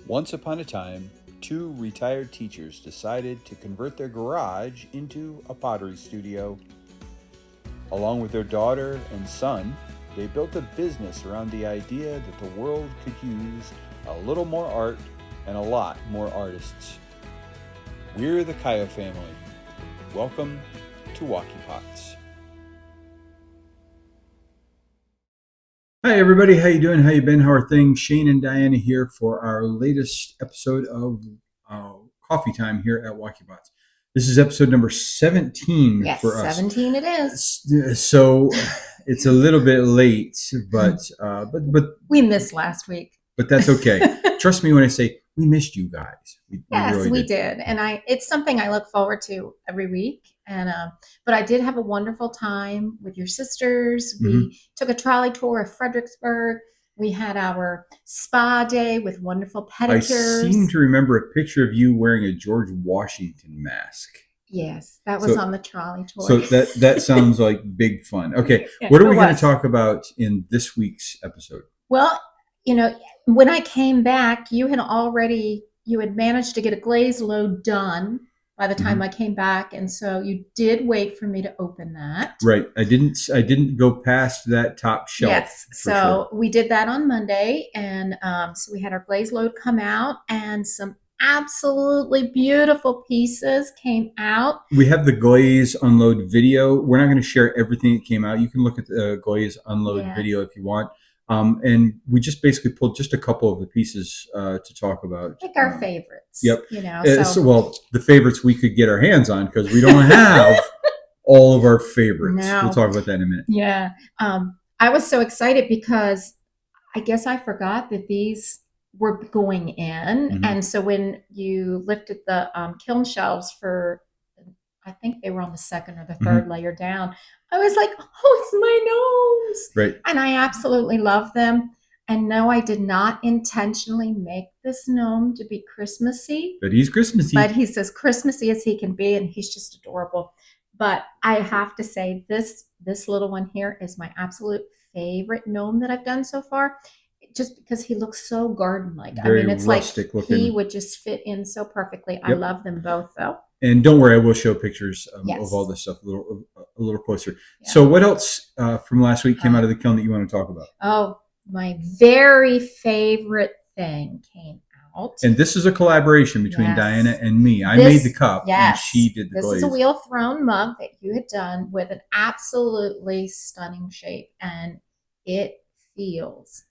Once upon a time, two retired teachers decided to convert their garage into a pottery studio. Along with their daughter and son, they built a business around the idea that the world could use a little more art and a lot more artists. We're the Kaya family. Welcome to Wocky Pots. Hi everybody, how you doing? How you been? How are things? Shane and Diana here for our latest episode of Coffee Time here at Wocky Pots. This is episode number 17 for us. 17 it is. So it's a little bit late, but we missed last week. But that's okay. Trust me when I say we missed you guys. Yes, we did. And it's something I look forward to every week. And but I did have a wonderful time with your sisters. We took a trolley tour of Fredericksburg. We had our spa day with wonderful pedicures. I seem to remember a picture of you wearing a George Washington mask. Yes, that was on the trolley tour. So that sounds like big fun. Okay, what are we going to talk about in this week's episode? Well, you know, when I came back, you had managed to get a glaze load done by the time I came back, and so you did wait for me to open that. Right. I didn't go past that top shelf. Yes. So we did that on Monday, and so we had our glaze load come out, and some absolutely beautiful pieces came out. We have the glaze unload video. We're not going to share everything that came out. You can look at the glaze unload video if you want. And we just basically pulled just a couple of the pieces to talk about. Like our favorites. Yep. You know, well, the favorites we could get our hands on because we don't have all of our favorites. No. We'll talk about that in a minute. Yeah. I was so excited because I guess I forgot that these were going in. And so when you lifted the kiln shelves for, I think they were on the second or the third layer down, I was like, oh, it's my gnomes. Right. And I absolutely love them. And no, I did not intentionally make this gnome to be Christmassy. But he's Christmassy. But he's as Christmassy as he can be, and he's just adorable. But I have to say, this little one here is my absolute favorite gnome that I've done so far, just because he looks so garden-like. I mean, it's like looking. He would just fit in so perfectly. Yep. I love them both, though. And don't worry, I will show pictures of all this stuff a little closer. Yeah. So what else from last week came out of the kiln that you want to talk about? Oh, my very favorite thing came out. And this is a collaboration between Diana and me. I made the cup and she did the glaze. This is a wheel thrown mug that you had done with an absolutely stunning shape. And it feels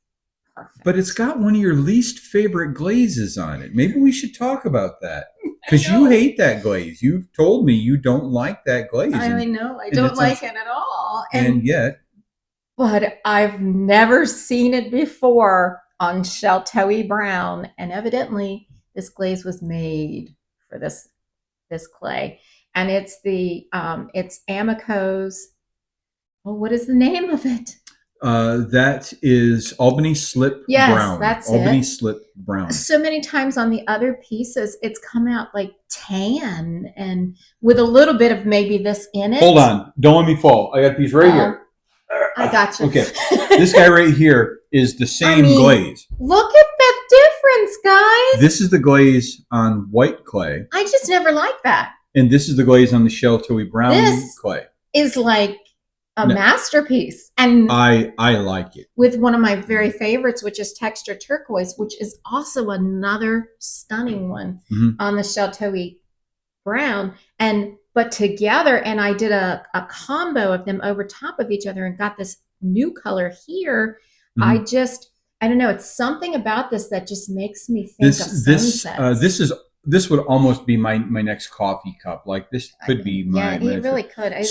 perfect. But it's got one of your least favorite glazes on it. Maybe we should talk about that. Because you hate that glaze. You've told me you don't like that glaze. I know. I don't like it at all. And yet. But I've never seen it before on Chincoteague brown. And evidently, this glaze was made for this clay. And it's it's Amico's. Well, what is the name of it? That is Albany Slip Brown. That's Albany Slip Brown. So many times on the other pieces, it's come out like tan and with a little bit of maybe this in it. Hold on. Don't let me fall. I got a piece right here. I got you. Okay. This guy right here is the same glaze. Look at that difference, guys. This is the glaze on white clay. I just never liked that. And this is the glaze on the Chincoteague brown clay. Is like a masterpiece, and I like it. With one of my very favorites, which is texture turquoise, which is also another stunning one on the Chincoteague brown, but together, and I did a combo of them over top of each other and got this new color here. I don't know, it's something about this that just makes me think of sunsets. This would almost be my next coffee cup. Like this could be my. Yeah, it really could.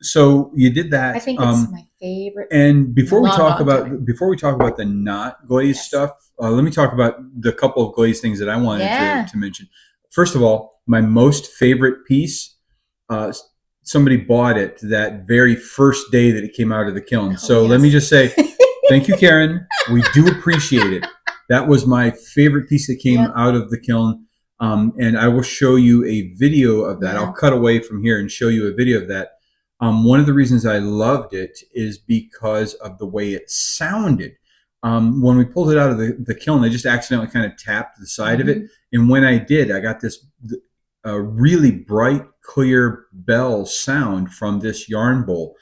So you did that. I think it's my favorite. And before we talk about the not glaze stuff, let me talk about the couple of glaze things that I wanted to mention. First of all, my most favorite piece. Somebody bought it that very first day that it came out of the kiln. Let me just say, thank you, Karen. We do appreciate it. That was my favorite piece that came out of the kiln. And I will show you a video of that. I'll cut away from here and show you a video of that. One of the reasons I loved it is because of the way it sounded. when we pulled it out of the kiln, they just accidentally kind of tapped the side of it. And when I did, I got this really bright, clear bell sound from this yarn bowl.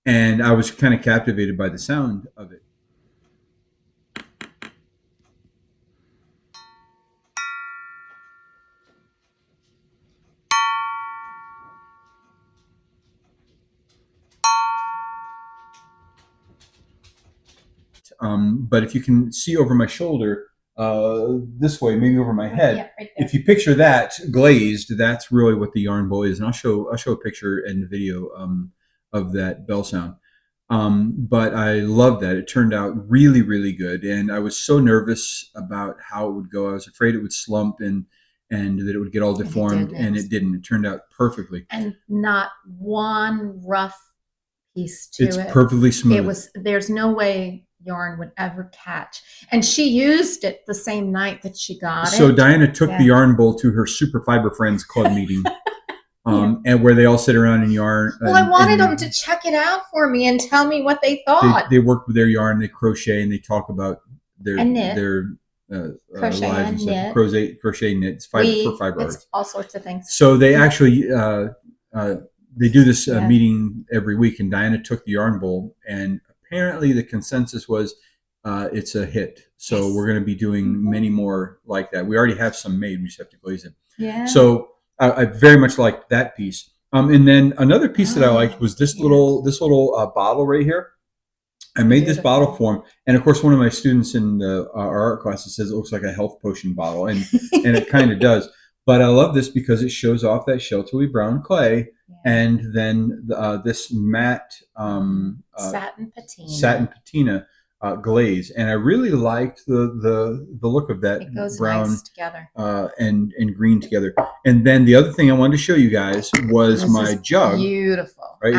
And I was kind of captivated by the sound of it. But if you can see over my shoulder, this way, maybe over my head, yeah, right, if you picture that glazed, that's really what the yarn bowl is. And I'll show a picture and the video of that bell sound. But I love that. It turned out really, really good. And I was so nervous about how it would go. I was afraid it would slump and that it would get all deformed, and it didn't. It turned out perfectly. And not one rough piece to it. It's perfectly smooth. There's no way yarn would ever catch. And she used it the same night that she got it. So Diana took the yarn bowl to her Super Fiber Friends Club meeting. And where they all sit around and yarn. Well, I wanted them to check it out for me and tell me what they thought. They work with their yarn, they crochet, and they talk about their crochet lives and knit. Crochet, knit, for fiber arts. All sorts of things. So they actually they do this meeting every week, and Diana took the yarn bowl, and apparently the consensus was it's a hit. So we're going to be doing many more like that. We already have some made. We just have to glaze them. Yeah. So I very much liked that piece. And then another piece that I liked was this little bottle right here. I made this bottle for him, and of course, one of my students in our art classes says it looks like a health potion bottle, and it kind of does. But I love this because it shows off that Chincoteague brown clay, and then this matte satin patina glaze, and I really liked the look of that. It goes brown nice together. And green together. And then the other thing I wanted to show you guys was my jug. Beautiful, right?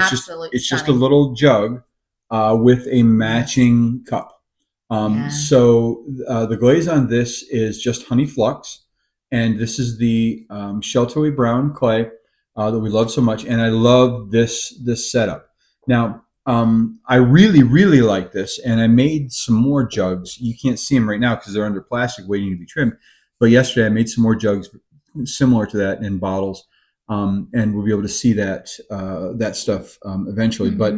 It's just a little jug with a matching cup. So the glaze on this is just honey flux, and this is the Chincoteague brown clay that we love so much, and I love this setup. Now, I really, really like this, and I made some more jugs. You can't see them right now because they're under plastic waiting to be trimmed. But yesterday I made some more jugs similar to that in bottles, and we'll be able to see that stuff eventually. But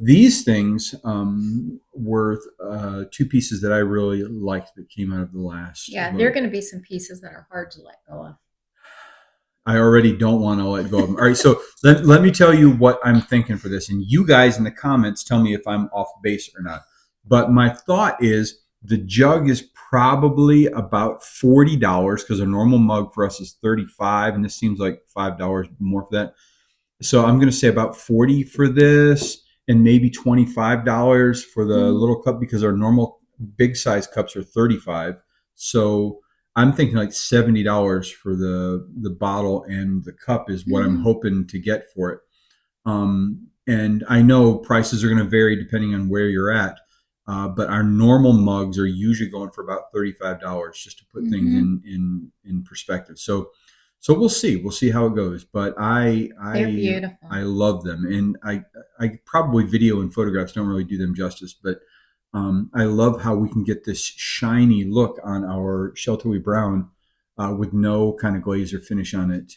these things were two pieces that I really liked that came out of the last. Yeah, there are going to be some pieces that are hard to let go of. I already don't want to let go of them. All right, so let me tell you what I'm thinking for this. And you guys in the comments tell me if I'm off base or not. But my thought is the jug is probably about $40 because a normal mug for us is $35, and this seems like $5 more for that. So I'm going to say about $40 for this, and maybe $25 for the little cup because our normal big size cups are $35. So I'm thinking like $70 for the bottle and the cup is what I'm hoping to get for it. And I know prices are going to vary depending on where you're at. But our normal mugs are usually going for about $35 just to put things in perspective. So we'll see. We'll see how it goes. But they're beautiful. I love them. And I probably video and photographs don't really do them justice, but I love how we can get this shiny look on our Chincoteague brown with no kind of glaze or finish on it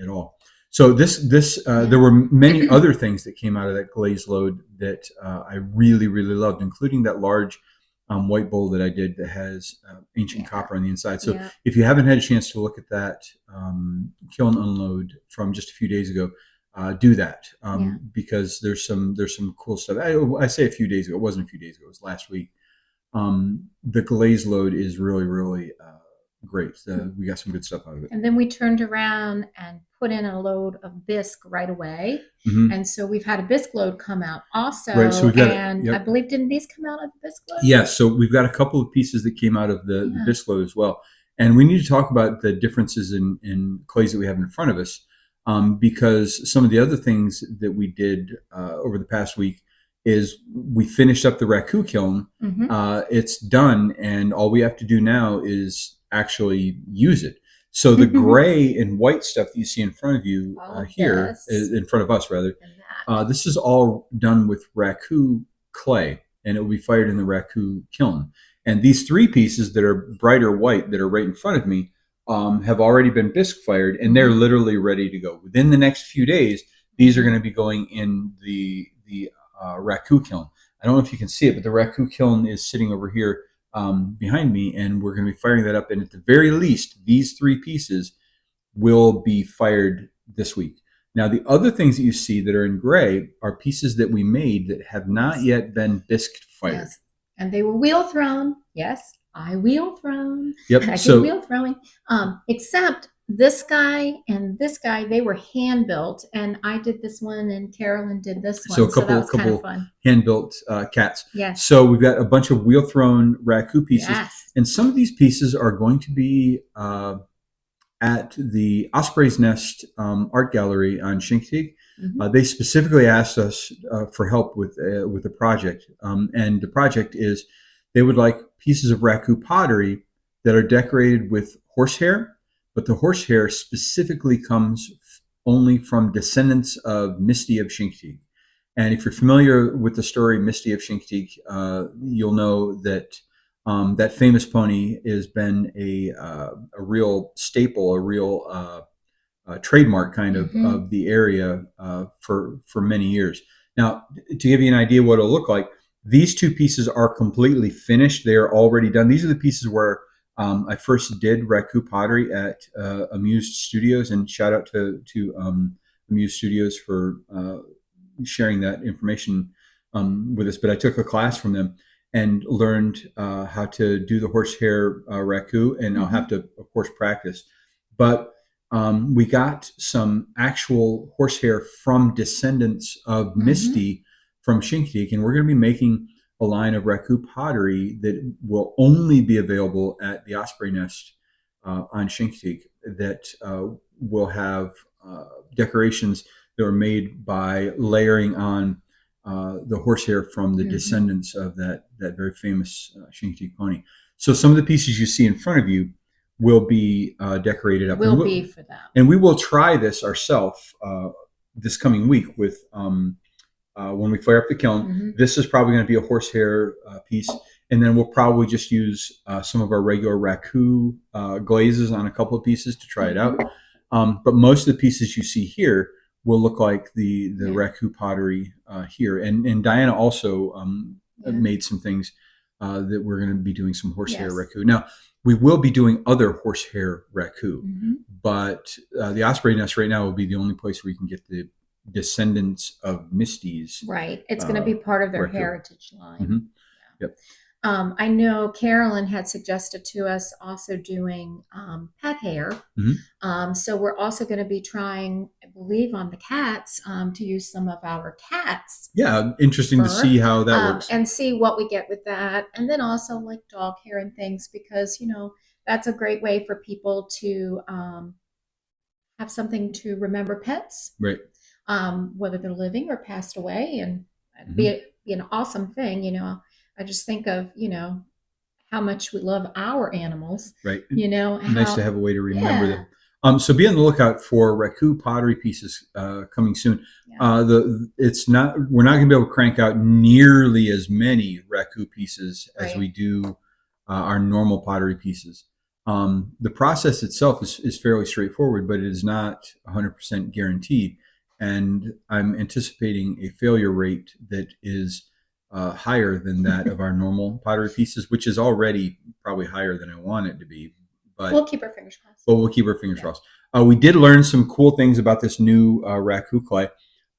at all. So there were many other things that came out of that glaze load that I really, really loved, including that large white bowl that I did that has ancient copper on the inside. So if you haven't had a chance to look at that kiln unload from just a few days ago, do that because there's some cool stuff. I say a few days ago. It wasn't a few days ago. It was last week. The glaze load is really, really great. We got some good stuff out of it. And then we turned around and put in a load of bisque right away. And so we've had a bisque load come out also. Right, so we've got I believe, didn't these come out of the bisque load? Yes, so we've got a couple of pieces that came out of the bisque load as well. And we need to talk about the differences in clays that we have in front of us because some of the other things that we did over the past week is we finished up the Raku kiln. It's done, and all we have to do now is actually use it. So the gray and white stuff that you see in front of you here, in front of us rather, this is all done with Raku clay. and it will be fired in the Raku kiln. And these 3 pieces that are brighter white that are right in front of me have already been bisque fired, and they're literally ready to go. Within the next few days, these are going to be going in the Raku kiln. I don't know if you can see it, but the Raku kiln is sitting over here behind me, and we're going to be firing that up. And at the very least, these 3 pieces will be fired this week. Now, the other things that you see that are in gray are pieces that we made that have not yet been bisque fired. Yes. And they were wheel thrown. Yes, I wheel thrown. Yep. I did wheel throwing. Except this guy and this guy, they were hand built, and I did this one, and Carolyn did this one. So a couple, that was kind of fun. Hand built cats. Yes. So we've got a bunch of wheel thrown Raku pieces, yes. and some of these pieces are going to be at the Osprey's Nest Art Gallery on Chincoteague. They specifically asked us for help with the project, and the project is they would like pieces of Raku pottery that are decorated with horsehair, but the horsehair specifically comes only from descendants of Misty of Chincoteague. And if you're familiar with the story Misty of Chincoteague, you'll know that that famous pony has been a real staple, a real trademark kind of the area for many years. Now, to give you an idea what it'll look like, these 2 pieces are completely finished. They are already done. These are the pieces where I first did Raku pottery at Amused Studios, and shout out to Amused Studios for sharing that information with us. But I took a class from them and learned how to do the horsehair Raku, and I'll have to, of course, practice. But we got some actual horsehair from descendants of Misty from Chincoteague, and we're going to be making a line of Raku pottery that will only be available at the Osprey Nest on Chincoteague, that will have decorations that were made by layering on the horsehair from the descendants of that very famous Chincoteague pony. So some of the pieces you see in front of you will be decorated up. Will be for them. And we will try this ourselves this coming week with when we fire up the kiln. This is probably going to be a horsehair piece, and then we'll probably just use some of our regular Raku glazes on a couple of pieces to try it out. But most of the pieces you see here will look like the Raku pottery here. And Diana also made some things that we're going to be doing some horsehair Raku. Now, we will be doing other horsehair Raku, but the Osprey Nest right now will be the only place where you can get the descendants of Misty's. Right. It's going to be part of their Raku heritage line. Yep. I know Carolyn had suggested to us also doing pet hair. So we're also going to be trying, I believe, on the cats to use some of our cats. Yeah, interesting to see how that works. And see what we get with that. And then also like dog hair and things, because, that's a great way for people to have something to remember pets. Right. Whether they're living or passed away, and be an awesome thing, I just think of, how much we love our animals. Right. Nice to have a way to remember them. So be on the lookout for Raku pottery pieces coming soon. We're not going to be able to crank out nearly as many Raku pieces as we do our normal pottery pieces. The process itself is fairly straightforward, but it is not 100% guaranteed. And I'm anticipating a failure rate that is higher than that of our normal pottery pieces, which is already probably higher than I want it to be. But we'll keep our fingers crossed. But we'll keep our fingers crossed. We did learn some cool things about this new Raku clay.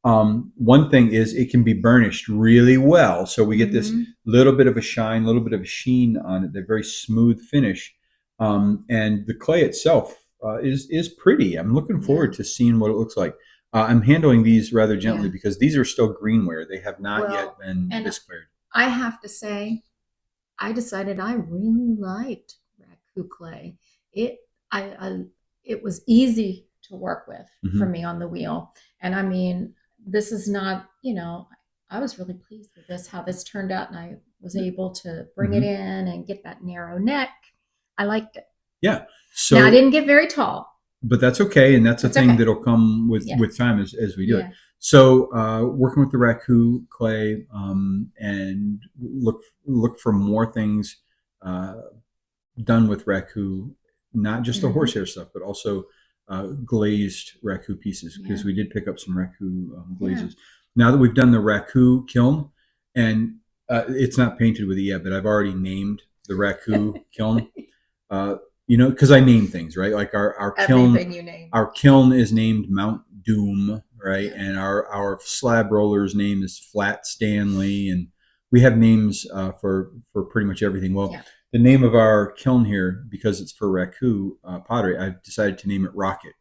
One thing is it can be burnished really well. So we get this little bit of a shine, little bit of a sheen on it, the very smooth finish. And the clay itself is pretty. I'm looking forward to seeing what it looks like. I'm handling these rather gently because these are still greenware. They have not yet been disclared. I have to say, I decided I really liked Raku clay. It was easy to work with for me on the wheel. And I mean, this is not, I was really pleased with this, how this turned out. And I was able to bring it in and get that narrow neck. I liked it. Yeah. So now, I didn't get very tall. But that's okay, and that's a thing that'll come with time as we do it. So working with the Raku clay and look for more things done with Raku, not just the horsehair stuff, but also glazed Raku pieces, because we did pick up some Raku glazes. Now that we've done the Raku kiln, and it's not painted with it yet, but I've already named the Raku kiln. Because I name things, right? Like our kiln is named Mount Doom, right? And our slab roller's name is Flat Stanley, and we have names for pretty much everything. Well, the name of our kiln here, because it's for Raku pottery, I've decided to name it Rocket.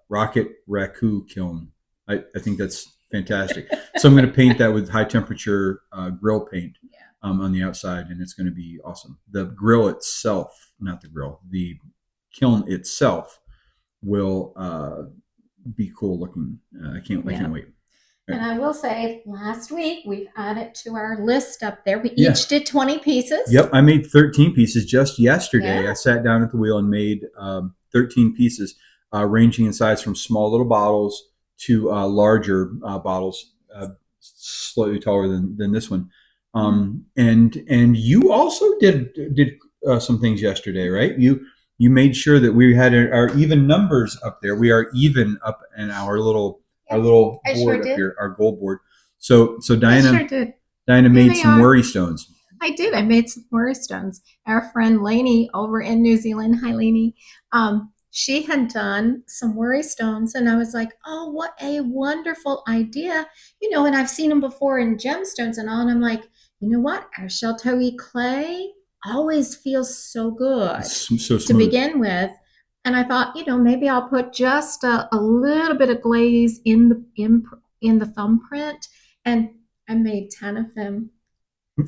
Rocket Raku Kiln. I think that's fantastic. So I'm going to paint that with high temperature grill paint on the outside, and it's going to be awesome. The grill itself, not the grill, the kiln itself will be cool looking. I can't wait. And I will say, last week we've added to our list up there. We each did 20 pieces. Yep, I made 13 pieces just yesterday. I sat down at the wheel and made 13 pieces, ranging in size from small little bottles to larger bottles, slightly taller than this one. And you also did some things yesterday, right? You made sure that we had our even numbers up there. We are even up in our little board up here, our goal board. So Diana made some worry stones. I did. I made some worry stones. Our friend Lainey over in New Zealand, hi Lainey, she had done some worry stones, and I was like, oh, what a wonderful idea. And I've seen them before in gemstones and all, and I'm like, you know what? Our Chincoteague clay always feels so good to begin with. And I thought, maybe I'll put just a little bit of glaze in the thumbprint, and I made 10 of them.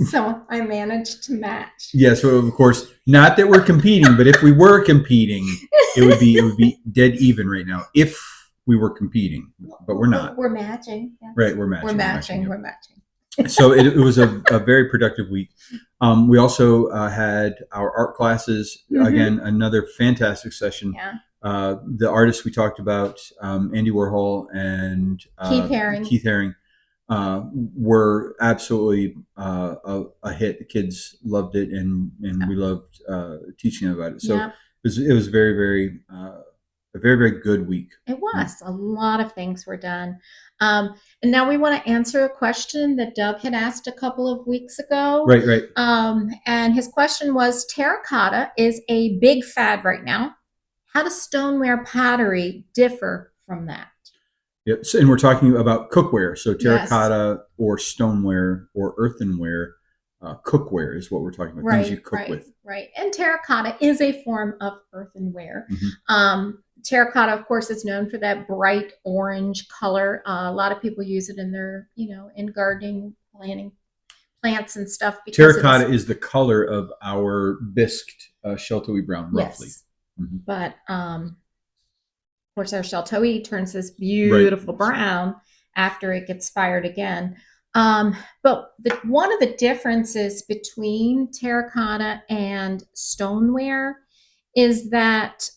So I managed to match. Yeah, so of course, not that we're competing, but if we were competing, it would be dead even right now if we were competing, but we're not. We're matching. Yes. Right, we're matching. We're matching. So it was a very productive week. We also had our art classes. Again, another fantastic session. Yeah. The artists we talked about, Andy Warhol and Keith Haring, were absolutely a hit. The kids loved it, and we loved teaching them about it. So it was very, very a very, very good week. It was. A lot of things were done. And now we want to answer a question that Doug had asked a couple of weeks ago. Right. And his question was, terracotta is a big fad right now. How does stoneware pottery differ from that? Yep. So, and we're talking about cookware. So terracotta or stoneware or earthenware, cookware is what we're talking about. Things you cook with. Right. And terracotta is a form of earthenware. Terracotta, of course, is known for that bright orange color. A lot of people use it in their, in gardening, planting plants and stuff. Terracotta is the color of our bisqued Chincoteague brown, roughly. Yes. But, of course, our Chincoteague turns this beautiful brown after it gets fired again. But one of the differences between terracotta and stoneware is that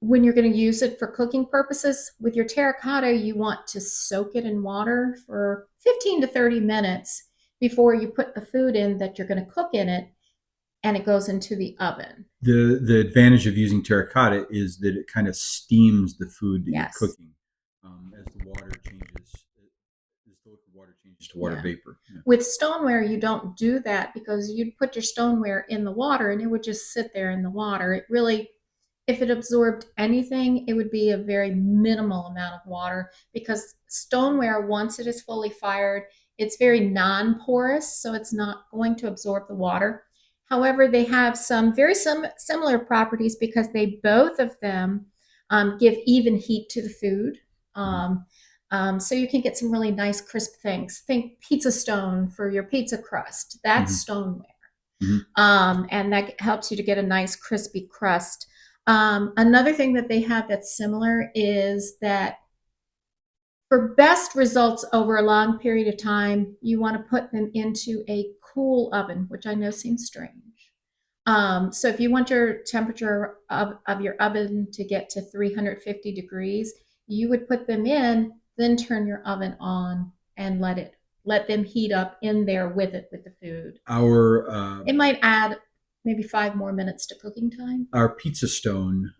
when you're going to use it for cooking purposes, with your terracotta, you want to soak it in water for 15 to 30 minutes before you put the food in that you're going to cook in it, and it goes into the oven. The advantage of using terracotta is that it kind of steams the food that you're cooking as the water changes. To water vapor. Yeah. With stoneware, you don't do that, because you'd put your stoneware in the water and it would just sit there in the water. It really, if it absorbed anything, it would be a very minimal amount of water, because stoneware, once it is fully fired, it's very non-porous, so it's not going to absorb the water. However, they have some very similar properties, because they both of them give even heat to the food. So you can get some really nice crisp things. Think pizza stone for your pizza crust. That's stoneware. And that helps you to get a nice crispy crust. Another thing that they have that's similar is that for best results over a long period of time, you want to put them into a cool oven, which I know seems strange. So if you want your temperature of your oven to get to 350 degrees, you would put them in then turn your oven on and let them heat up in there with the food. It might add maybe 5 more minutes to cooking time. Our pizza stone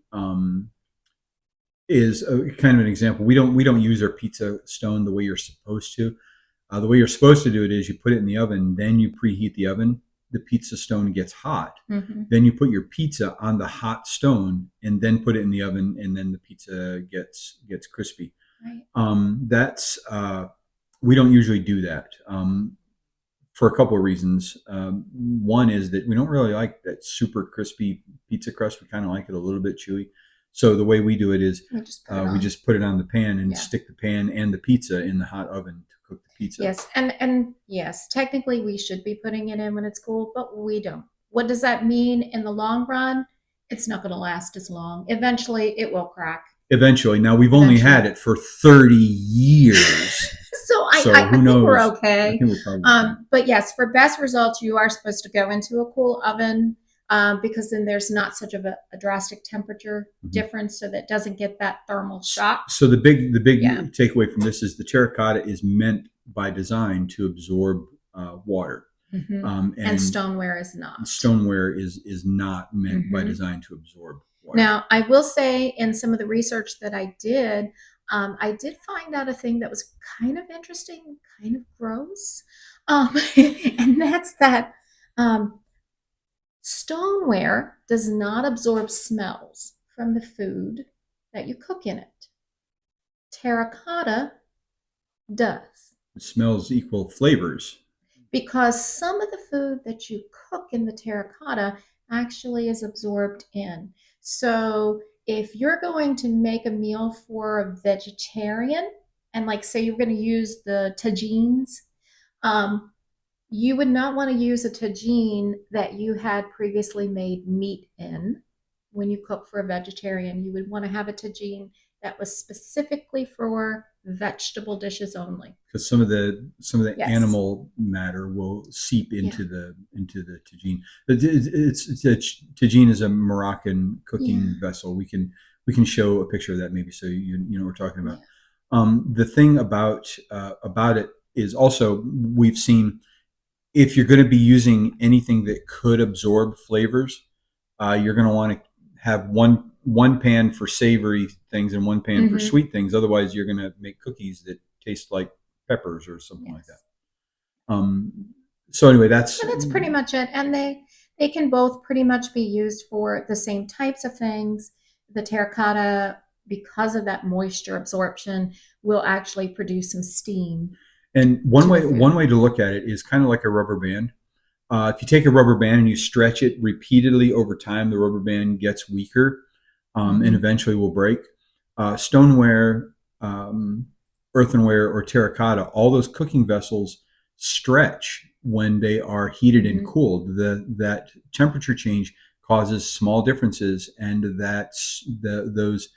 is kind of an example. We don't use our pizza stone the way you're supposed to. The way you're supposed to do it is you put it in the oven, then you preheat the oven. The pizza stone gets hot. Then you put your pizza on the hot stone and then put it in the oven, and then the pizza gets crispy. Right. We don't usually do that for a couple of reasons. One is that we don't really like that super crispy pizza crust. We kind of like it a little bit chewy. So the way we do it is we just put it on the pan and stick the pan and the pizza in the hot oven to cook the pizza. Yes, and yes, technically we should be putting it in when it's cool, but we don't. What does that mean in the long run? It's not going to last as long. Eventually, it will crack. Eventually. Now, we've only had it for 30 years. So I think we're okay. I think we're probably okay. But yes, for best results, you are supposed to go into a cool oven because then there's not such of a drastic temperature difference, so that doesn't get that thermal shock. So the big takeaway from this is the terracotta is meant by design to absorb water. And stoneware is not. Stoneware is not meant by design to absorb water. Now, I will say in some of the research that I did find out a thing that was kind of interesting, kind of gross. And that's that stoneware does not absorb smells from the food that you cook in it. Terracotta does. Smells equal flavors. Because some of the food that you cook in the terracotta actually is absorbed in. So if you're going to make a meal for a vegetarian, and like say you're going to use the tajines, you would not want to use a tajine that you had previously made meat in when you cook for a vegetarian. You would want to have a tajine that was specifically for vegetable dishes only. Because some of the animal matter will seep into the tajine. Tajine is a Moroccan cooking vessel. We can show a picture of that maybe so you know what we're talking about. The thing about it is also we've seen if you're going to be using anything that could absorb flavors, you're going to want to have one pan for savory things and one pan for sweet things. Otherwise, you're going to make cookies that taste like peppers or something like that. So anyway, that's pretty much it. And they can both pretty much be used for the same types of things. The terracotta, because of that moisture absorption, will actually produce some steam. And one way to look at it is kind of like a rubber band. If you take a rubber band and you stretch it repeatedly over time, the rubber band gets weaker and eventually will break. Stoneware, earthenware, or terracotta, all those cooking vessels stretch when they are heated and cooled. That temperature change causes small differences, and those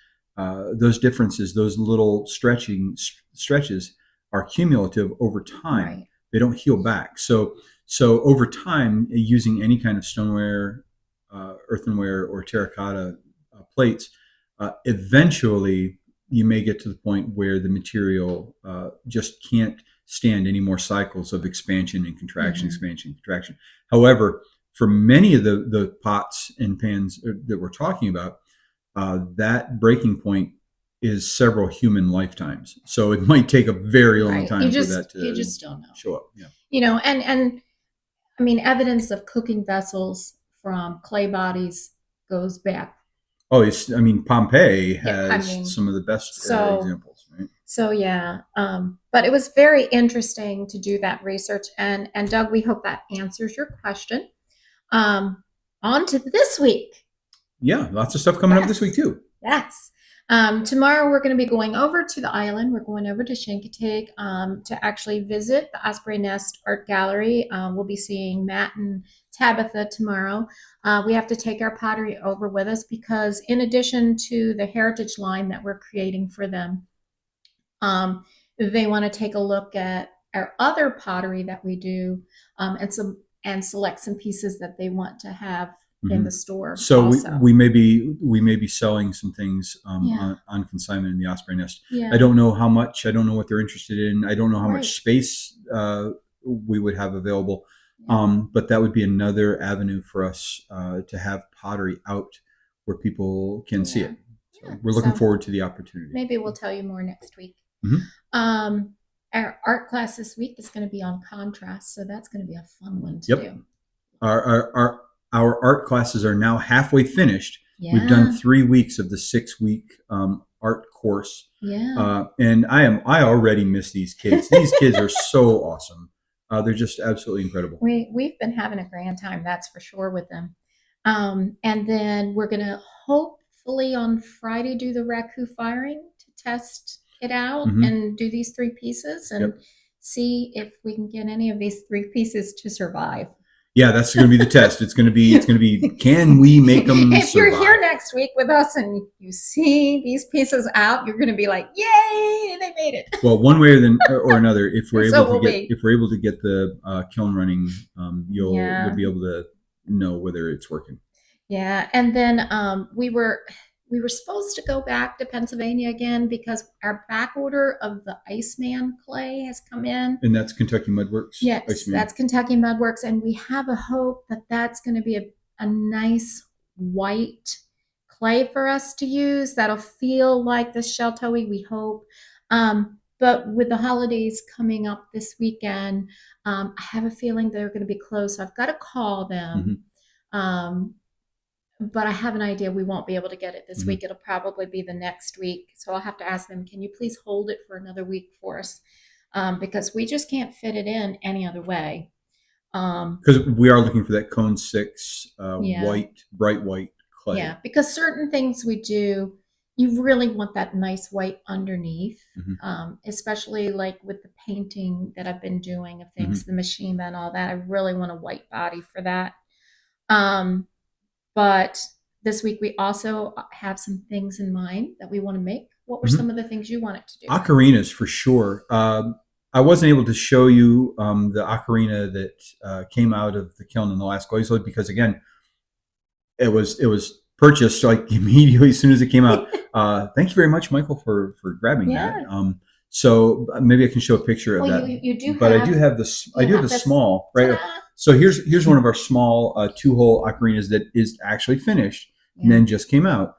differences, those little stretches, are cumulative over time. Right. They don't heal back. So over time, using any kind of stoneware, earthenware, or terracotta plates, eventually you may get to the point where the material just can't stand any more cycles of expansion and contraction, expansion, contraction. However, for many of the pots and pans that we're talking about, that breaking point is several human lifetimes. So it might take a very long time for that to you just don't know. Show up. Yeah. You know, and I mean, evidence of cooking vessels from clay bodies goes back. Oh, Pompeii has some of the best examples, right? So yeah, but it was very interesting to do that research, and Doug, we hope that answers your question. On to this week. Yeah, lots of stuff coming up this week too. Yes. Tomorrow we're going to be going over to the island. We're going over to Chincoteague to actually visit the Osprey Nest Art Gallery. We'll be seeing Matt and Tabitha tomorrow. We have to take our pottery over with us because in addition to the heritage line that we're creating for them, they want to take a look at our other pottery that we do and select some pieces that they want to have in the store. So we may be selling some things on consignment in the Osprey Nest. Yeah. I don't know how much. I don't know what they're interested in. I don't know how much space we would have available. But that would be another avenue for us to have pottery out where people can see it. So we're looking forward to the opportunity. Maybe we'll tell you more next week. Mm-hmm. Our art class this week is going to be on contrast, so that's going to be a fun one to do. Our art classes are now halfway finished. We've done 3 weeks of the 6-week art course. And I already miss these kids. These kids are so awesome. They're just absolutely incredible. We've been having a grand time, that's for sure, with them. And then we're going to hopefully on Friday do the Raku firing to test it out and do these 3 pieces and see if we can get any of these 3 pieces to survive. Yeah, that's going to be the test. It's going to be can we make them if survive? You're here next week with us and you see these pieces out, you're going to be like, yay, they made it. Well, one way or another, if we're able to get the kiln running, you'll be able to know whether it's working. Yeah, and then we were supposed to go back to Pennsylvania again because our back order of the Iceman clay has come in. And that's Kentucky Mudworks? Yes, Iceman. That's Kentucky Mudworks. And we have a hope that that's going to be a nice white clay for us to use. That'll feel like the Chincoteague, we hope. But with the holidays coming up this weekend, I have a feeling they're going to be closed. So I've got to call them. But I have an idea we won't be able to get it this week. It'll probably be the next week. So I'll have to ask them, can you please hold it for another week for us? Because we just can't fit it in any other way. Because we are looking for that cone 6 white, bright white clay. Yeah, because certain things we do, you really want that nice white underneath, especially like with the painting that I've been doing of things, the machine and all that. I really want a white body for that. But this week we also have some things in mind that we want to make. What were some of the things you wanted to do? Ocarinas for sure. I wasn't able to show you the ocarina that came out of the kiln in the last glaze load because again, it was purchased like immediately as soon as it came out. Thank you very much, Michael, for grabbing that. So maybe I can show a picture of that. You do, but I do have this. I do have the small right. So here's one of our small 2-hole ocarinas that is actually finished and then just came out.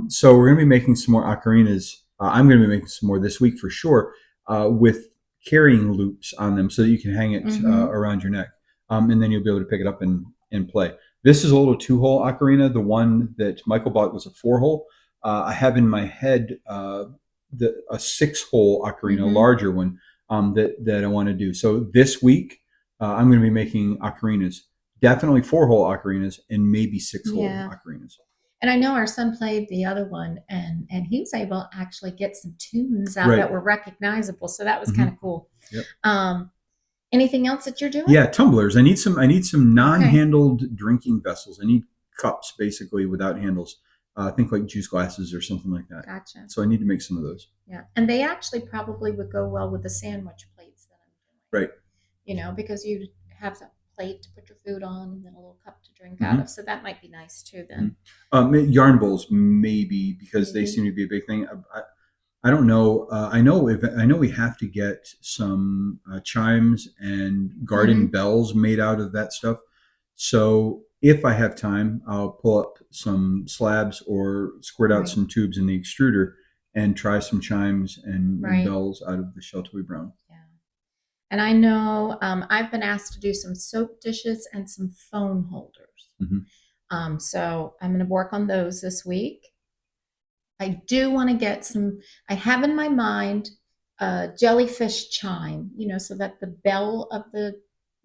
So we're going to be making some more ocarinas. I'm going to be making some more this week for sure with carrying loops on them so that you can hang it around your neck. And then you'll be able to pick it up and play. This is a little 2-hole ocarina. The one that Michael bought was a 4-hole. I have in my head a 6-hole ocarina, a larger one that I want to do. So this week, I'm going to be making ocarinas, definitely 4-hole ocarinas and maybe 6-hole ocarinas. And I know our son played the other one and he was able to actually get some tunes out that were recognizable. So that was kind of cool. Yep. Anything else that you're doing? Yeah, tumblers. I need some non-handled drinking vessels. I need cups basically without handles. I think like juice glasses or something like that. Gotcha. So I need to make some of those. Yeah, and they actually probably would go well with the sandwich plates that I'm doing. Right. You know, because you have a plate to put your food on and then a little cup to drink out of. So that might be nice too then. Yarn bowls maybe because they seem to be a big thing. I don't know. I know we have to get some chimes and garden bells made out of that stuff. So if I have time, I'll pull up some slabs or squirt out some tubes in the extruder and try some chimes and bells out of the Chincoteague brown. Yeah. And I know I've been asked to do some soap dishes and some phone holders. So I'm going to work on those this week. I do want to get some, I have in my mind a jellyfish chime, you know, so that the bell of the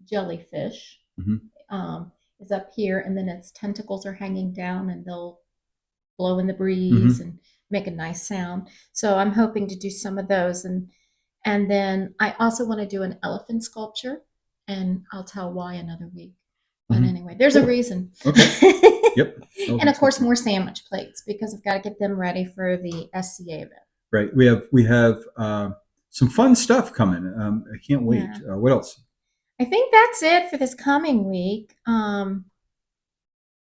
jellyfish is up here and then its tentacles are hanging down and they'll blow in the breeze and make a nice sound. So I'm hoping to do some of those. And then I also want to do an elephant sculpture and I'll tell why another week. But anyway, there's a reason. Okay. Yep. And of course, more sandwich plates because I've got to get them ready for the SCA event. Right. We have some fun stuff coming. I can't wait. Yeah. What else? I think that's it for this coming week.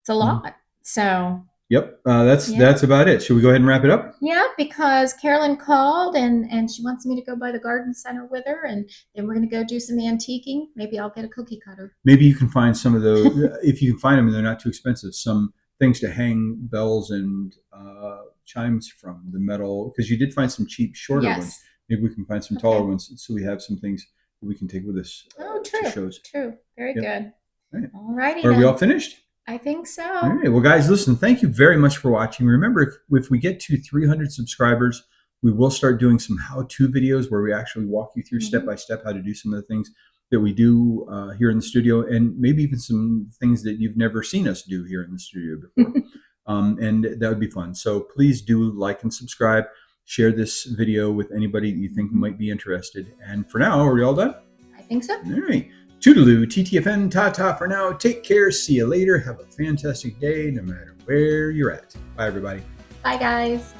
It's a lot. So. Yep, that's about it. Should we go ahead and wrap it up? Yeah, because Carolyn called and she wants me to go by the garden center with her, and then we're going to go do some antiquing. Maybe I'll get a cookie cutter. Maybe you can find some of those, if you can find them and they're not too expensive, some things to hang bells and chimes from, the metal, because you did find some cheap, shorter ones. Maybe we can find some taller ones so we have some things that we can take with us. True. To shows. True. Very good. All righty. Are we all finished? I think so. All right. Well, guys, listen, thank you very much for watching. Remember, if we get to 300 subscribers, we will start doing some how-to videos where we actually walk you through step by step how to do some of the things that we do here in the studio, and maybe even some things that you've never seen us do here in the studio before. And that would be fun. So please do like and subscribe. Share this video with anybody that you think might be interested. And for now, are we all done? I think so. All right. Toodaloo, TTFN, ta-ta for now. Take care. See you later. Have a fantastic day no matter where you're at. Bye, everybody. Bye, guys.